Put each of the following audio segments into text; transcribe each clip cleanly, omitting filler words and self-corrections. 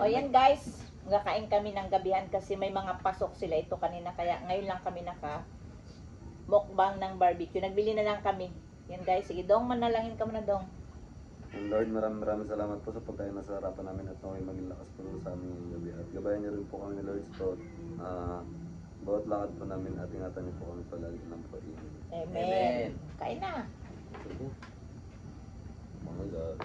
O yan guys, magkakain kami ng gabihan kasi may mga pasok sila ito kanina. Kaya ngayon lang kami naka mukbang ng barbecue. Nagbili na lang kami. Yan guys, sige dong, manalangin ka muna dong. And Lord, maraming salamat po sa pagkain na sa harapan namin at naway maging lakas po sa aming gabi. At gabayan niyo rin po kami ni Lord sa bawat lakad po namin at ingatan niyo po kami palagi ng pag-ibig. Amen. Kain na. Sige. Oh my God.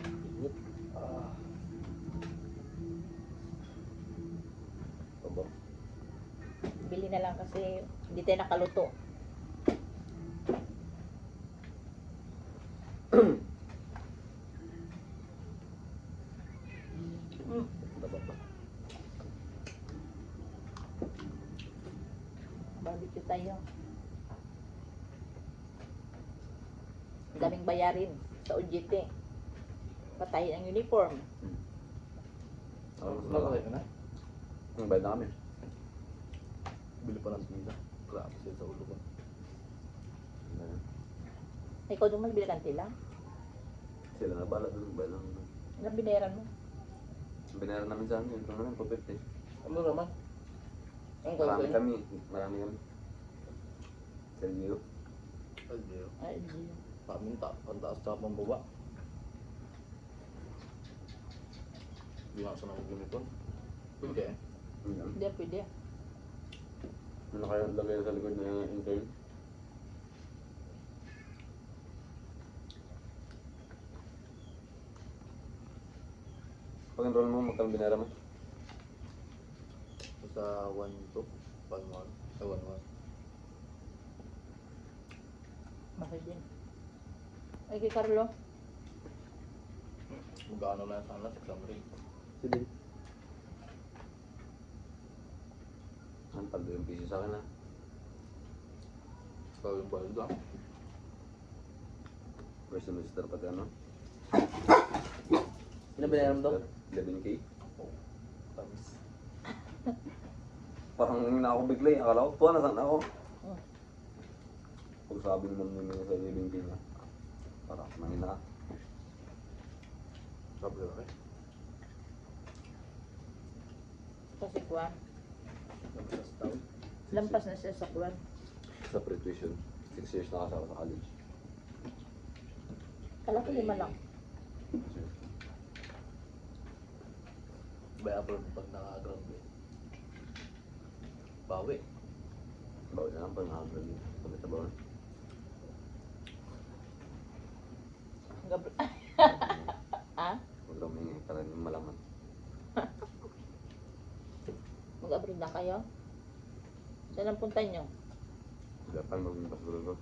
Aba. Bili na lang kasi hindi tayo nakaluto. Taba ba? Barbecue tayo. Ang daming bayarin sa UGT. Patayin ang uniform. Mas Nagkakay ka na? Ang bayad na kami. Bili pa ng pizza. Grabe sila sa ulo ko. Ikaw doon magbili ng tila. Sila na bala doon. Bayad lang. Ilang binayaran mo? Binayaran namin sa amin. Ito namin po 50. Ano naman? Ang Marami kaya kami. Marami kami. Sergio. Ay, Diyo. Ay, Gio. Paminta. Ang taas sa pambaba. Hindi nga sa nang gamiton. Okay. Hindi, pwede. Ano kaya lagay sa likod na intern? Pag-enroll mo, magkano binara mo? Sa 1-2. 1-1. Ay, 1-1. Bakit din? Ay, kay Carlo. Magkano na sana sa exam rate. Sige. Ang pag yung PC sa akin ha. Ikaw yung bayad lang. First semester pati ano? Sino binayaran daw? 11K. Tamis. Parang na ako bigla eh. Akala ko, tuwa na sana ako. Oh. Pag sabi naman nila sa 11K niya. Parang mahina ka. Sabi ka rin. Kasi kuwan. Nagsas taon. Lampas na siya sa kuwan. Sa pre-tuition. 6 years na kasama sa college. Kala ko 5 lang. By abroad pag naka-graduate. Bawi. Bawal na lang pag nakagaling. Pagkat sa bawal. Gab- ah? Huwag lang may para yung malaman. Mag-abroad na kayo? Saan ang punta nyo? Japan, mag-impas ko.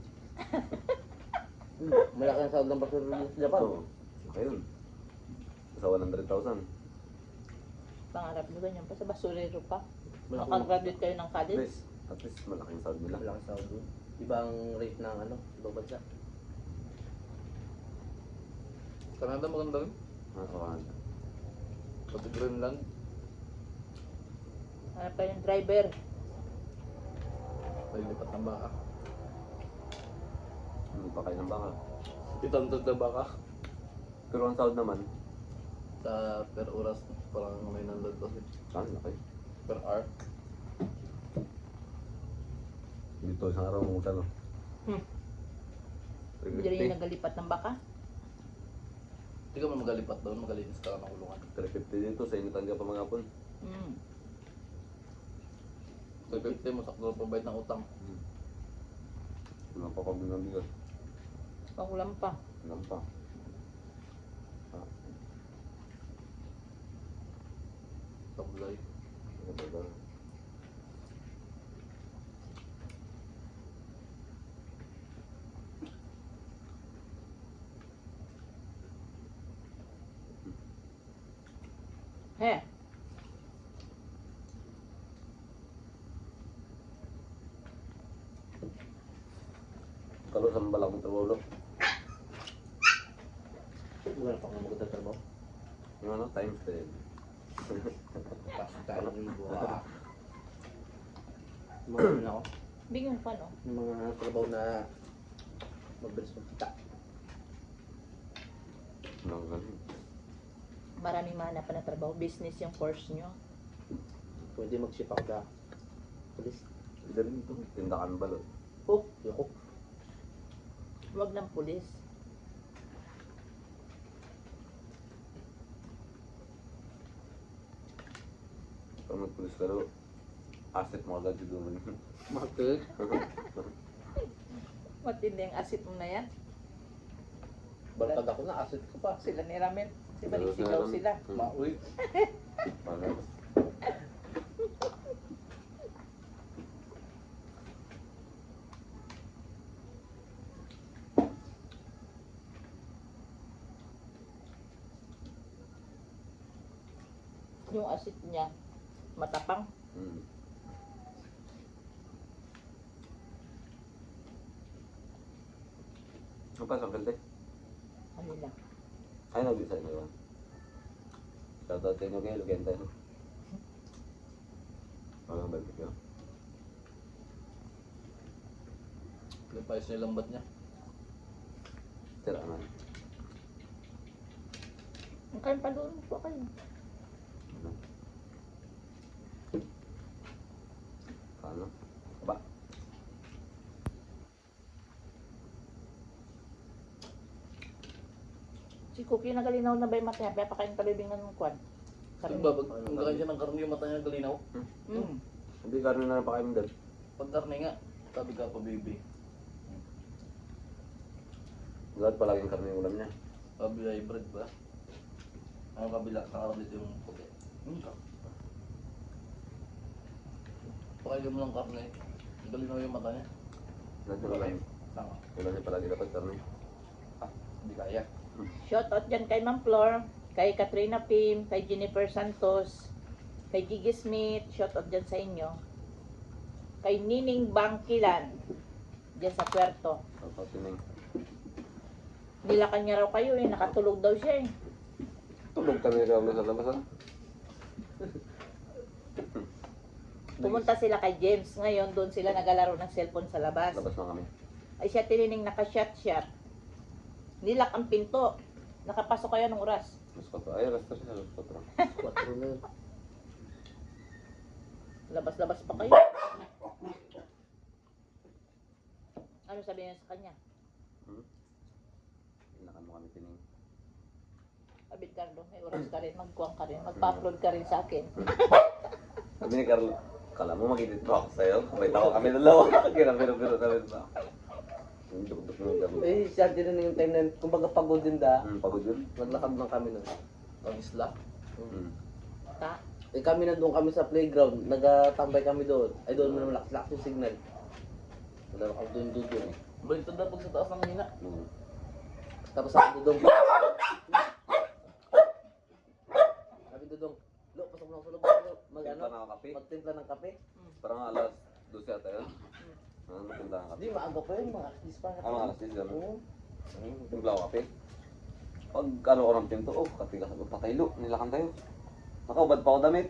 Malaki ang sahod ng pastor sa Japan. Oo. Ayun. Sa 100,000. Pangarap nyo ganyan pa sa basurero pa. Malaki. Makagraduate kayo ng At college. least malaking sahod nila. Malaki ang sahod doon. Ibang rate ng ano, ibang bansa. Canada maganda rin. Ah, Pati Greenland. Hanap kayo ng driver. Malilipat ng baka. hindi pa kayo ng baka. Itantod na baka. Pero ang sahod naman, Sa per oras, parang may nandod kasi. saan laki? Per hour. Dito isang araw mong utang. Hindi rin yung nagalipat ng baka. Hindi ka man magalipat doon, magalinis ka ng ulungan. 350 dito, sa initan ka pa mga hapon. Hmm. So 50 mo, sakto pabait ng utang. Wala pa kami ng bigas. Pangulam pa. Wala pa. Ah, Tablay. ano ba ba? He. Kalau sa balak mo trabaho. Wala pa akong maganda trabaho. Yung ano, times 10. Pasok tayo ng buwa. Mga ano ako, Bingon pa no? yung mga trabaho na mabilis magkita. Nang ganun. Maraming mahanap pa na trabaho. Business yung course nyo. Pwede magsipak ka. Pulis. Hindi rin ito. Tindakan balot. Oh, Yoko. wag ng pulis. Pag magpulis ka ro, asset mo agad yung duman. Bakit? Matindi ang asit mo na yan. Barkada ko na, asset ko pa. Sila ni Ramel. Si Pero Balisigaw sila. Mauwi. Paano? Yung asit niya, matapang. Hmm. Ano pa sa kalte? Ano lang. Ay, nabisa nyo yun. Shoutout sa inyo kayo, Lugenta. Walang balik yun. Pinapayos niya yung lambat niya. Tira naman. Ang kayong paluin po kayo. Ano? Paano? Ba? Si Cookie nagalinaw na ba yung mata niya? Kaya pakain kalibing ng kwan. Kasi ba, pag kumakain siya ng karne yung mata niya galinaw. Mm. Hindi karne na lang pa kayo dad. Pag karne nga, sabi ka pa baby. Lahat palaging karne yung ulam niya. Sabi ay bread ba? Ang kabila, nakarabit yung puti. Pakain mo ng karne, galinaw yung mata niya. Lahat yung ulam. Tama. Ulam niya palagi dapat karne. Hindi kaya. Shoutout dyan kay Ma'am Flor, kay Katrina Pim, kay Jennifer Santos, kay Gigi Smith, shoutout dyan sa inyo. Kay Nining Bangkilan, dyan sa Puerto. Shoutout yun eh. Nilakan niya raw kayo eh, nakatulog daw siya eh. Tulog kami rin sa labasan. Pumunta sila kay James, ngayon doon sila nagalaro ng cellphone sa labas. Labas na kami. Ay siya tinining naka-shot. Nilak ang pinto. Nakapasok kayo ng oras. Alas 4. Ay, alas 3 alas 4. 4 na yun. Labas-labas pa kayo. Ano sabi niya sa kanya? Hinakan mo kami tining. Abid Carlo, may oras ka rin, magkuwang ka rin, magpa-upload ka rin sa akin. Sabi ni Carlo, kala mo mag-edit pa ako sa'yo? May tawa kami dalawa. Kira-biro-biro kami ba? Yung duk-duk ng gabi. Eh, siya din na yung time na, kumbaga pagod din da. Pagod yun. Naglakad lang kami nun. Ang isla. Ta? Eh kami nandun kami sa playground, nagatambay kami doon. Ay doon mo naman lakas yung signal. Nalaro kami doon eh. Baliktad na pag sa taas ng hina. Tapos sabi Dudong, sabi Dudong, Lo, pasok mo lang sa loob. Timpla na ako kape. Magtimpla ng kape. Parang alas 12 yata yun. Magtimpla ng kape. Hindi, maaga pa yun, mga alas 10 pa. Mga alas 10 gano'n. Oo. Timpla ako kape. Pag ano ko ng pinto, katigas ako, patay lo, nilakan tayo. Nakaubad pa ako damit.